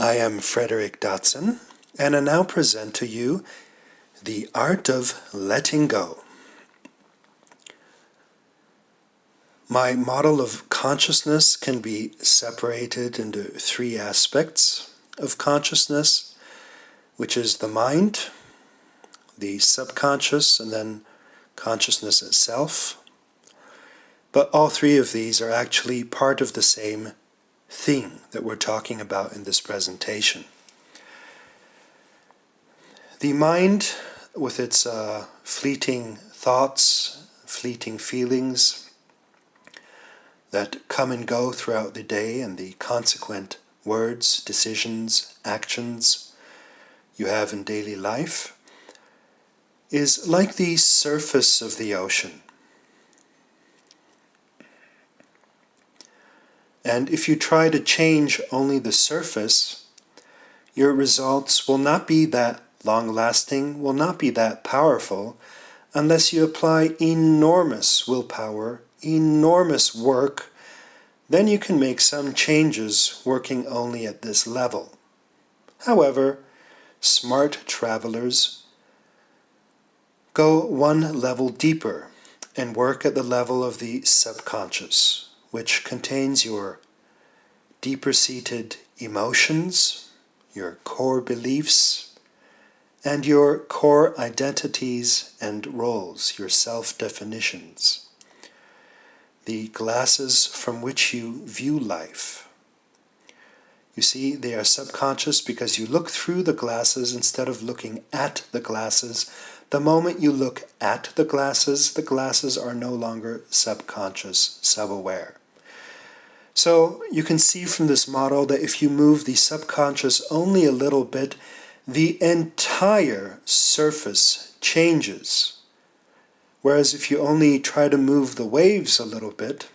I am Frederick Dodson, and I now present to you The Art of Letting Go. My model of consciousness can be separated into three aspects of consciousness, which is the mind, the subconscious, and then consciousness itself. But all three of these are actually part of the same thing that we're talking about in this presentation. The mind, with its fleeting thoughts, fleeting feelings that come and go throughout the day, and the consequent words, decisions, actions you have in daily life, is like the surface of the ocean. And if you try to change only the surface, your results will not be that long-lasting, will not be that powerful, unless you apply enormous willpower, enormous work. Then you can make some changes working only at this level. However, smart travelers go one level deeper and work at the level of the subconscious, which contains your deeper-seated emotions, your core beliefs, and your core identities and roles, your self-definitions, the glasses from which you view life. You see, they are subconscious because you look through the glasses instead of looking at the glasses. The moment you look at the glasses are no longer subconscious, sub-aware. So you can see from this model that if you move the subconscious only a little bit, the entire surface changes. Whereas if you only try to move the waves a little bit,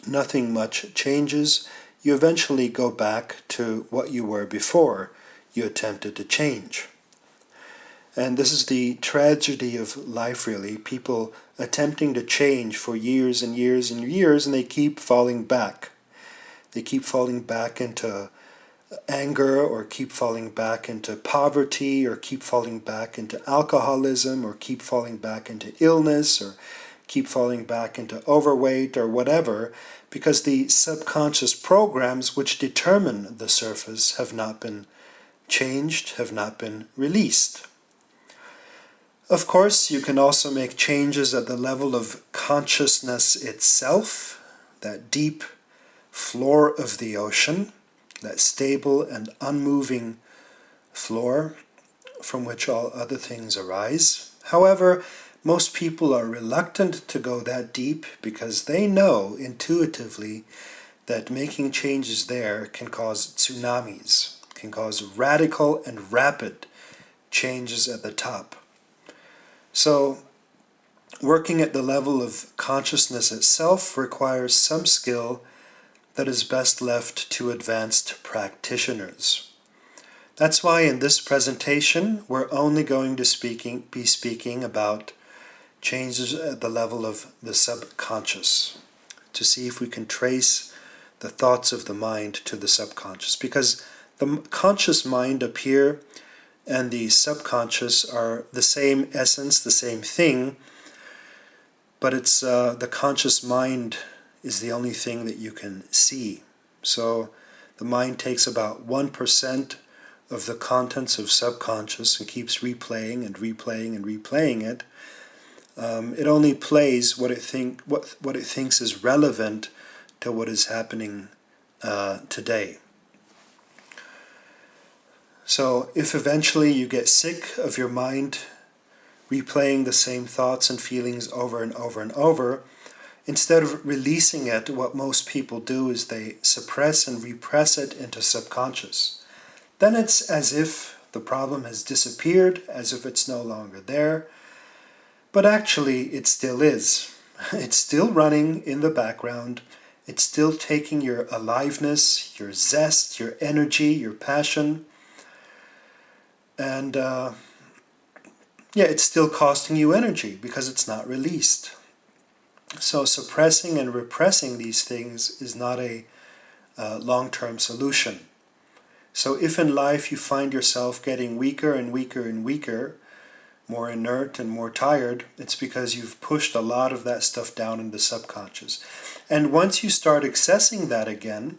nothing much changes. You eventually go back to what you were before you attempted to change. And this is the tragedy of life, really. People attempting to change for years and years and years, and they keep falling back. They keep falling back into anger, or keep falling back into poverty, or keep falling back into alcoholism, or keep falling back into illness, or keep falling back into overweight, or whatever, because the subconscious programs which determine the surface have not been changed, have not been released. Of course, you can also make changes at the level of consciousness itself, that deep floor of the ocean, that stable and unmoving floor from which all other things arise. However, most people are reluctant to go that deep because they know intuitively that making changes there can cause tsunamis, can cause radical and rapid changes at the top. So, working at the level of consciousness itself requires some skill that is best left to advanced practitioners. That's why in this presentation we're only going to be speaking about changes at the level of the subconscious, to see if we can trace the thoughts of the mind to the subconscious, because the conscious mind up here and the subconscious are the same essence, the same thing, but it's the conscious mind is the only thing that you can see. So the mind takes about 1% of the contents of subconscious and keeps replaying and replaying and replaying it. It only plays what it thinks is relevant to what is happening today. So if eventually you get sick of your mind replaying the same thoughts and feelings over and over and over, instead of releasing it, what most people do is they suppress and repress it into subconscious. Then it's as if the problem has disappeared, as if it's no longer there. But actually it still is. It's still running in the background. It's still taking your aliveness, your zest, your energy, your passion. And it's still costing you energy because it's not released. So suppressing and repressing these things is not a long-term solution. So if in life you find yourself getting weaker and weaker and weaker, more inert and more tired, it's because you've pushed a lot of that stuff down in the subconscious. And once you start accessing that again,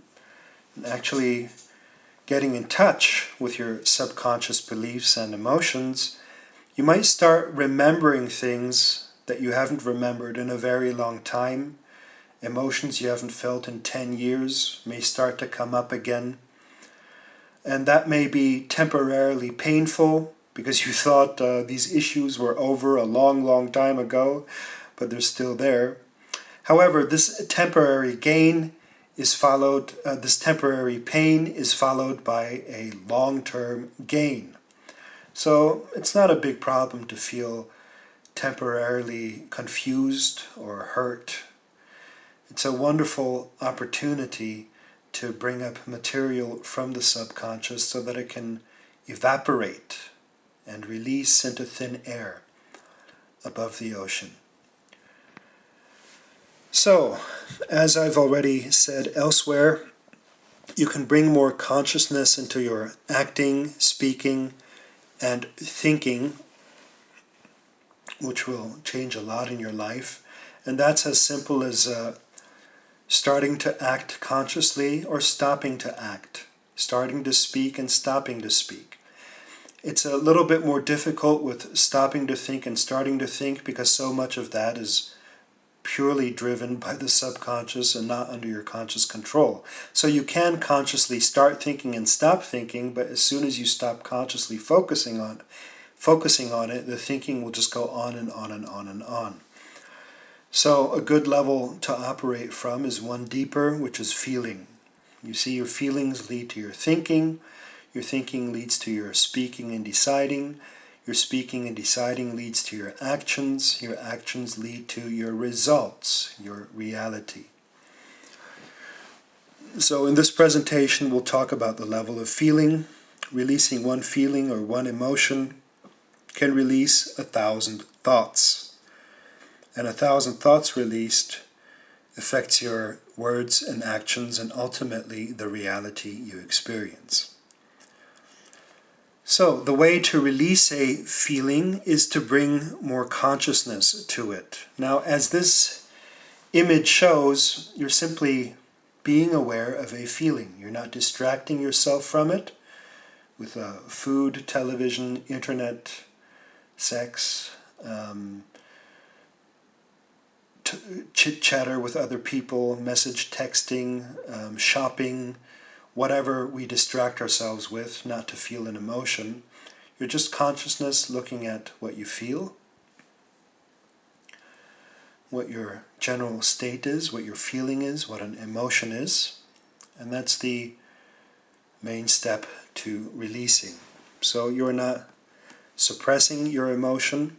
and actually getting in touch with your subconscious beliefs and emotions, you might start remembering things that you haven't remembered in a very long time. Emotions you haven't felt in 10 years may start to come up again. And that may be temporarily painful because you thought these issues were over a long, long time ago, but they're still there. However, this temporary gain is followed, this temporary pain is followed by a long-term gain. So it's not a big problem to feel temporarily confused or hurt. It's a wonderful opportunity to bring up material from the subconscious so that it can evaporate and release into thin air above the ocean. So, as I've already said elsewhere, you can bring more consciousness into your acting, speaking, and thinking, which will change a lot in your life. And that's as simple as starting to act consciously or stopping to act, starting to speak and stopping to speak. It's a little bit more difficult with stopping to think and starting to think because so much of that is purely driven by the subconscious and not under your conscious control. So you can consciously start thinking and stop thinking, but as soon as you stop consciously focusing on it, the thinking will just go on and on and on and on. So a good level to operate from is one deeper, which is feeling. You see, your feelings lead to your thinking leads to your speaking and deciding, your speaking and deciding leads to your actions lead to your results, your reality. So in this presentation we'll talk about the level of feeling. Releasing one feeling or one emotion can release 1,000 thoughts. And 1,000 thoughts released affects your words and actions and ultimately the reality you experience. So the way to release a feeling is to bring more consciousness to it. Now, as this image shows, you're simply being aware of a feeling. You're not distracting yourself from it with food, television, internet, sex, chit-chatter with other people, message texting, shopping, whatever we distract ourselves with, not to feel an emotion. You're just consciousness looking at what you feel, what your general state is, what your feeling is, what an emotion is, and that's the main step to releasing. So you're not suppressing your emotion,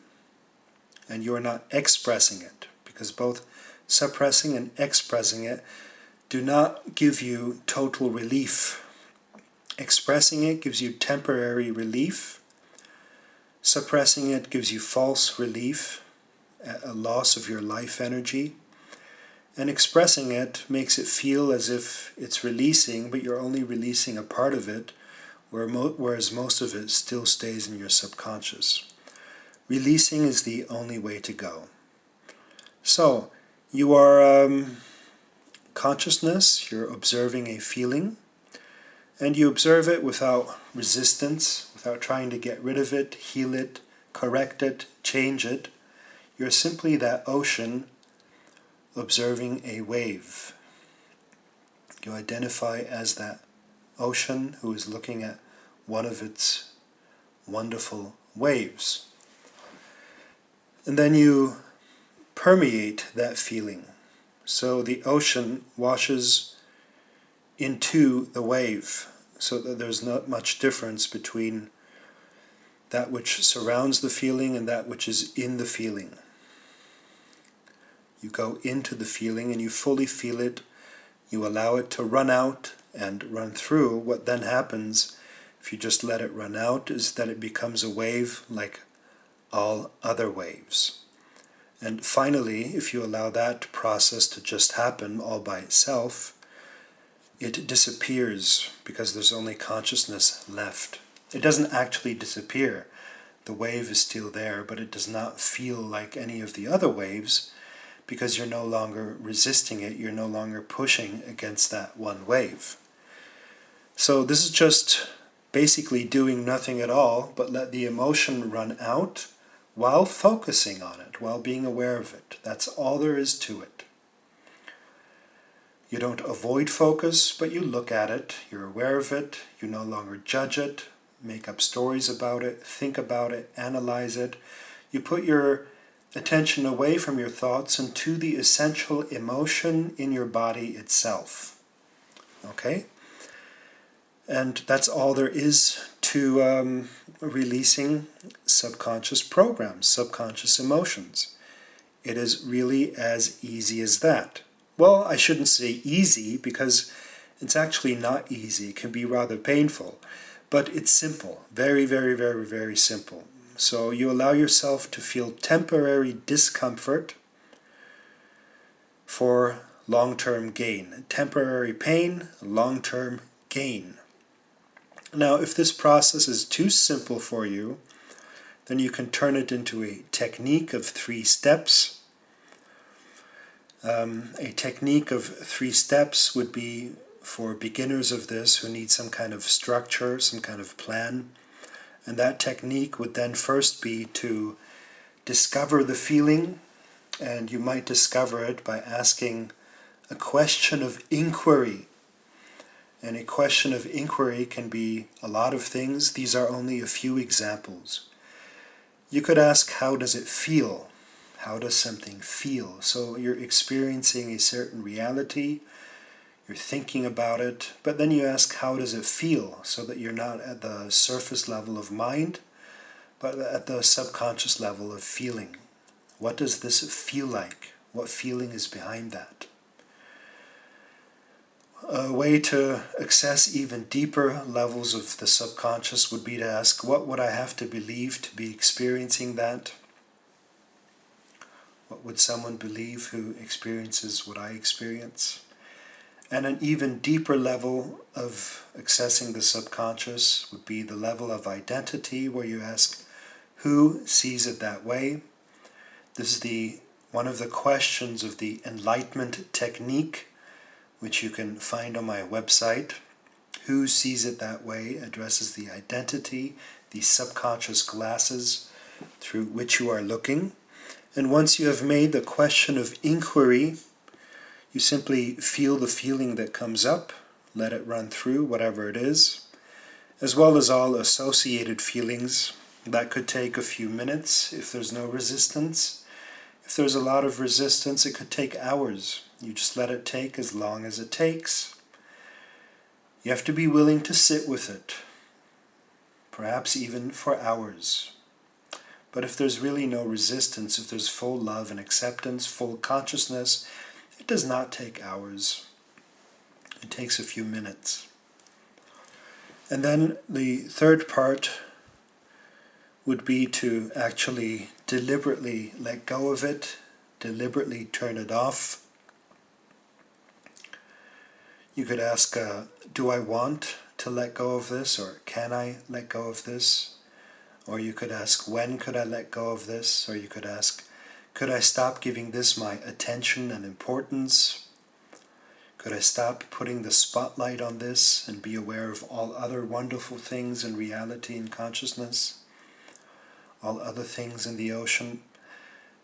and you're not expressing it, because both suppressing and expressing it do not give you total relief. Expressing it gives you temporary relief. Suppressing it gives you false relief, a loss of your life energy. And expressing it makes it feel as if it's releasing, but you're only releasing a part of it, whereas most of it still stays in your subconscious. Releasing is the only way to go. So, you are consciousness, you're observing a feeling, and you observe it without resistance, without trying to get rid of it, heal it, correct it, change it. You're simply that ocean observing a wave. You identify as that ocean who is looking at one of its wonderful waves. And then you permeate that feeling. So the ocean washes into the wave, so that there's not much difference between that which surrounds the feeling and that which is in the feeling. You go into the feeling and you fully feel it. You allow it to run out and run through. What then happens, if you just let it run out, is that it becomes a wave like all other waves. And finally, if you allow that process to just happen all by itself, it disappears because there's only consciousness left. It doesn't actually disappear. The wave is still there, but it does not feel like any of the other waves because you're no longer resisting it, you're no longer pushing against that one wave. So this is just basically doing nothing at all, but let the emotion run out while focusing on it, while being aware of it. That's all there is to it. You don't avoid focus, but you look at it, you're aware of it, you no longer judge it, make up stories about it, think about it, analyze it. You put your attention away from your thoughts and to the essential emotion in your body itself. Okay? And that's all there is to releasing subconscious programs, subconscious emotions. It is really as easy as that. Well, I shouldn't say easy because it's actually not easy. It can be rather painful. But it's simple. Very, very, very, very simple. So you allow yourself to feel temporary discomfort for long-term gain. Temporary pain, long-term gain. Now, if this process is too simple for you, then you can turn it into a technique of 3 steps. A technique of 3 steps would be for beginners of this who need some kind of structure, some kind of plan. And that technique would then first be to discover the feeling, and you might discover it by asking a question of inquiry. And a question of inquiry can be a lot of things. These are only a few examples. You could ask, how does it feel? How does something feel? So you're experiencing a certain reality, you're thinking about it, but then you ask, how does it feel? So that you're not at the surface level of mind, but at the subconscious level of feeling. What does this feel like? What feeling is behind that? A way to access even deeper levels of the subconscious would be to ask, what would I have to believe to be experiencing that? What would someone believe who experiences what I experience? And an even deeper level of accessing the subconscious would be the level of identity, where you ask, who sees it that way? This is one of the questions of the enlightenment technique, which you can find on my website. Who sees it that way addresses the identity, the subconscious glasses through which you are looking. And once you have made the question of inquiry, you simply feel the feeling that comes up, let it run through, whatever it is, as well as all associated feelings. That could take a few minutes if there's no resistance. If there's a lot of resistance, it could take hours. You just let it take as long as it takes. You have to be willing to sit with it, perhaps even for hours. But if there's really no resistance, if there's full love and acceptance, full consciousness, it does not take hours. It takes a few minutes. And then the third part would be to actually deliberately let go of it, deliberately turn it off. You could ask, do I want to let go of this, or can I let go of this? Or you could ask, when could I let go of this? Or you could ask, could I stop giving this my attention and importance? Could I stop putting the spotlight on this and be aware of all other wonderful things in reality and consciousness? All other things in the ocean?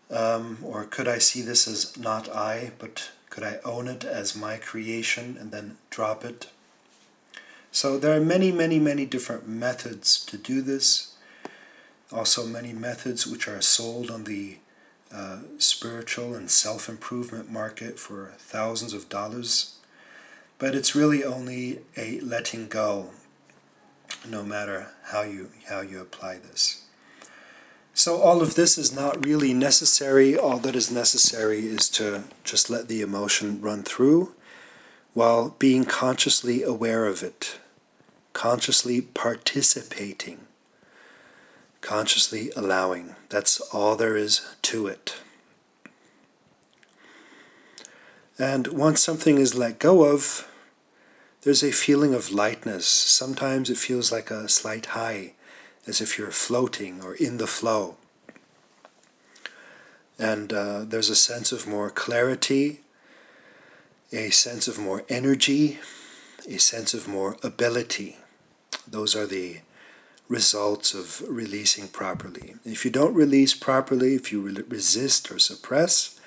Or could I see this as not I, but could I own it as my creation and then drop it? So there are many, many, many different methods to do this. Also many methods which are sold on the spiritual and self-improvement market for thousands of dollars. But it's really only a letting go, no matter how you apply this. So all of this is not really necessary. All that is necessary is to just let the emotion run through while being consciously aware of it, consciously participating, consciously allowing. That's all there is to it. And once something is let go of, there's a feeling of lightness. Sometimes it feels like a slight high, as if you're floating or in the flow. And there's a sense of more clarity, a sense of more energy, a sense of more ability. Those are the results of releasing properly. If you don't release properly, if you resist or suppress,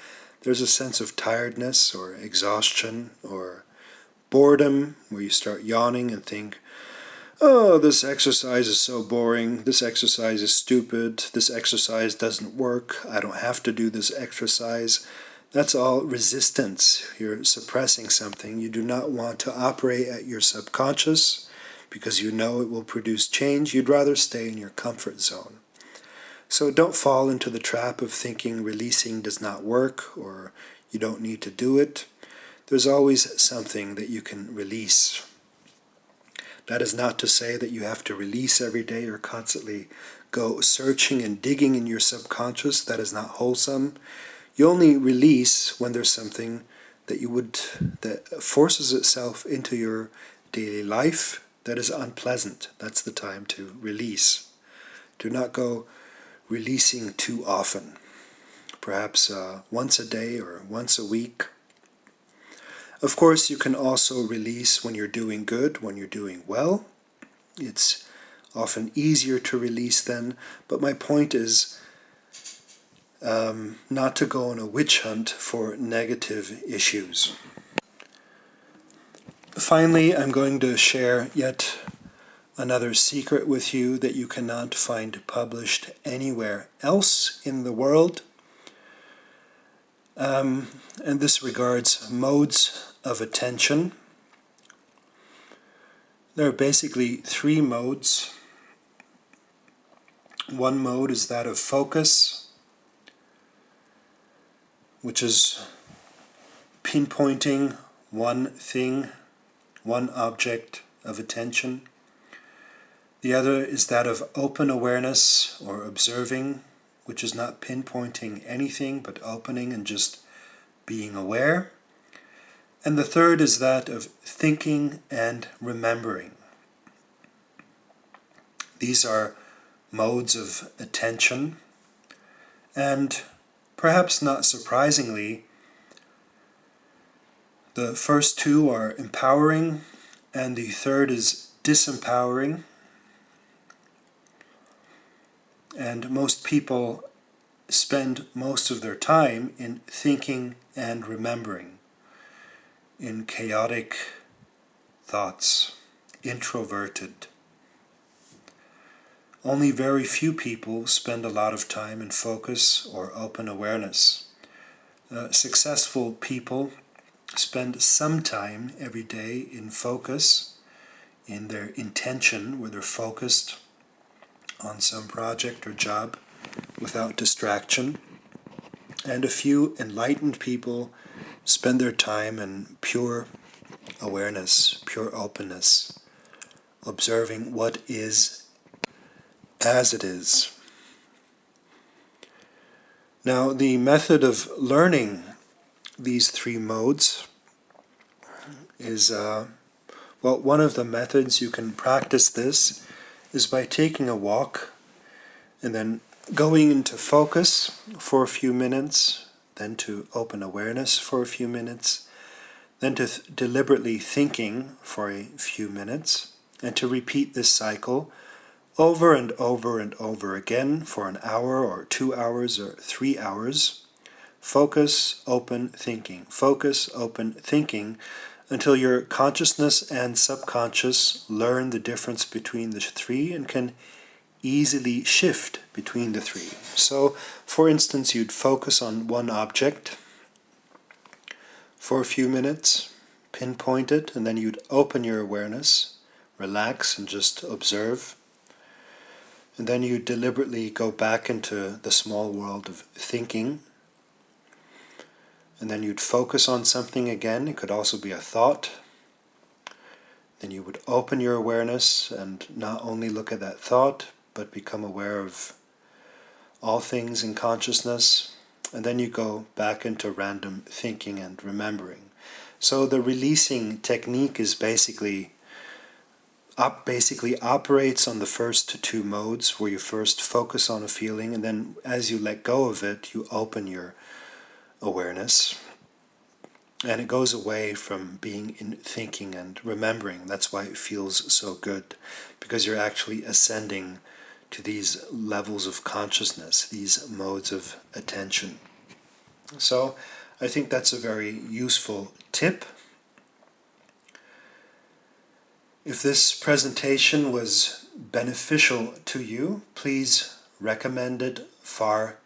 there's a sense of tiredness or exhaustion or boredom, where you start yawning and think, oh, this exercise is so boring, this exercise is stupid, this exercise doesn't work, I don't have to do this exercise. That's all resistance. You're suppressing something. You do not want to operate at your subconscious because you know it will produce change. You'd rather stay in your comfort zone. So don't fall into the trap of thinking releasing does not work or you don't need to do it. There's always something that you can release. That is not to say that you have to release every day or constantly go searching and digging in your subconscious. That is not wholesome. You only release when there's something that forces itself into your daily life that is unpleasant. That's the time to release. Do not go releasing too often. Perhaps once a day or once a week. Of course, you can also release when you're doing good, when you're doing well. It's often easier to release then, but my point is not to go on a witch hunt for negative issues. Finally, I'm going to share yet another secret with you that you cannot find published anywhere else in the world. And this regards modes of attention. There are basically three modes. One mode is that of focus, which is pinpointing one thing, one object of attention. The other is that of open awareness or observing, which is not pinpointing anything but opening and just being aware. And the third is that of thinking and remembering. These are modes of attention, and perhaps not surprisingly, the first two are empowering, and the third is disempowering. And most people spend most of their time in thinking and remembering, in chaotic thoughts, introverted. Only very few people spend a lot of time in focus or open awareness. Successful people spend some time every day in focus, in their intention, where they're focused on some project or job without distraction. And a few enlightened people spend their time in pure awareness, pure openness, observing what is as it is. Now, the method of learning these three modes is, one of the methods you can practice this is by taking a walk and then going into focus for a few minutes, then to open awareness for a few minutes, then to deliberately thinking for a few minutes, and to repeat this cycle over and over and over again for an hour or 2 hours or 3 hours. Focus, open, thinking. Focus, open, thinking, until your consciousness and subconscious learn the difference between the three and can easily shift between the three. So, for instance, you'd focus on one object for a few minutes, pinpoint it, and then you'd open your awareness, relax and just observe. And then you deliberately go back into the small world of thinking. And then you'd focus on something again. It could also be a thought. Then you would open your awareness and not only look at that thought, but become aware of all things in consciousness. And then you go back into random thinking and remembering. So the releasing technique is basically operates on the first two modes, where you first focus on a feeling, and then as you let go of it, you open your awareness. And it goes away from being in thinking and remembering. That's why it feels so good, because you're actually ascending to these levels of consciousness, these modes of attention. So I think that's a very useful tip. If this presentation was beneficial to you, please recommend it far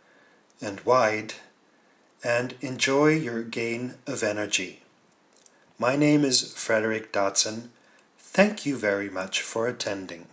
and wide, and enjoy your gain of energy. My name is Frederick Dodson. Thank you very much for attending.